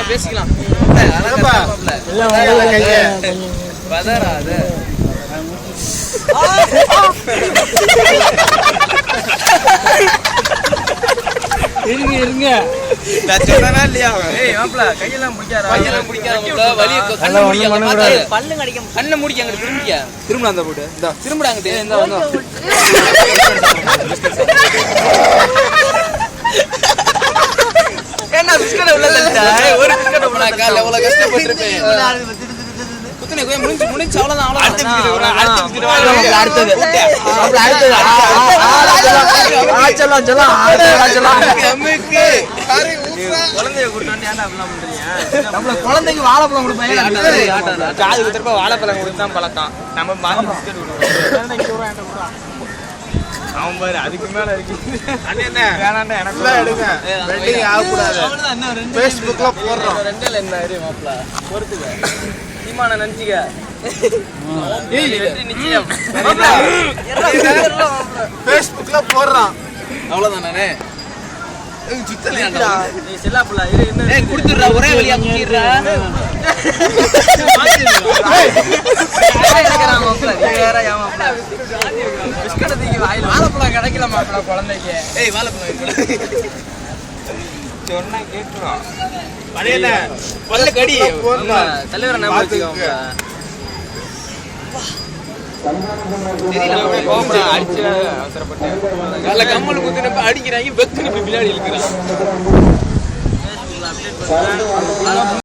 பேசிக்கலாம். இருங்க இருங்க கையெல்லாம் கண்ணை முடிக்க அங்க திரும்பியா திரும்ப அந்த போட்டு திரும்படாங்க என்ன பிஸ்கட் உள்ள ஒரு பிஸ்கட் உள்ள கால எவ்வளவு கஷ்டப்பட்டிருப்பேன் குத்துனே போய் முடிஞ்சு அவ்வளவுதான் அடுத்தது குழந்தைய கொடுத்தாண்டி ஏன்டா அப்படிலாம் பண்றீங்க? நம்மள குழந்தைக்கு வாழைப்பழம் கொடுப்பேன் காது குத்துறப்ப வாழைப்பழம் கொடுத்தான் பழக்கம் நம்ம மாத்தி பிஸ்கட் கொடுப்போம் அவன் பாரு அதுக்கு மேல இருக்கு வேணாண்டா எனக்கு எடுங்க வெட்டிங் ஆகக்கூடாது ஃபேஸ்புக்ல போடுறோம் ரெண்டுல என்ன இரு மாப்ள பொறுத்துக்க சீமான நினைச்சிக்க நிச்சயம் ஃபேஸ்புக்ல போடுறான் அவ்வளவுதான் நானே நீ செல்லா புள்ள இரு என்ன குடுத்துறா ஒரே வழியா குடிறா பிஸ்கட் தூக்கி வாயில வாழைப்பழம் கிடைக்கல மாப்பிள்ள குழந்தைக்கு ஏய் வாழைப்பழம் சொன்னா கேக்குறோம் பழையல பல்ல கடி தலைவர நான் பாத்துக்கோங்க தெரியல கோபம் அடிச்சு அவசரப்பட்டேன் நல்ல கம்மல் குத்துனப்ப அடிக்கிறாங்க வெக்குன்னு பின்னாடி இழுக்கிறான்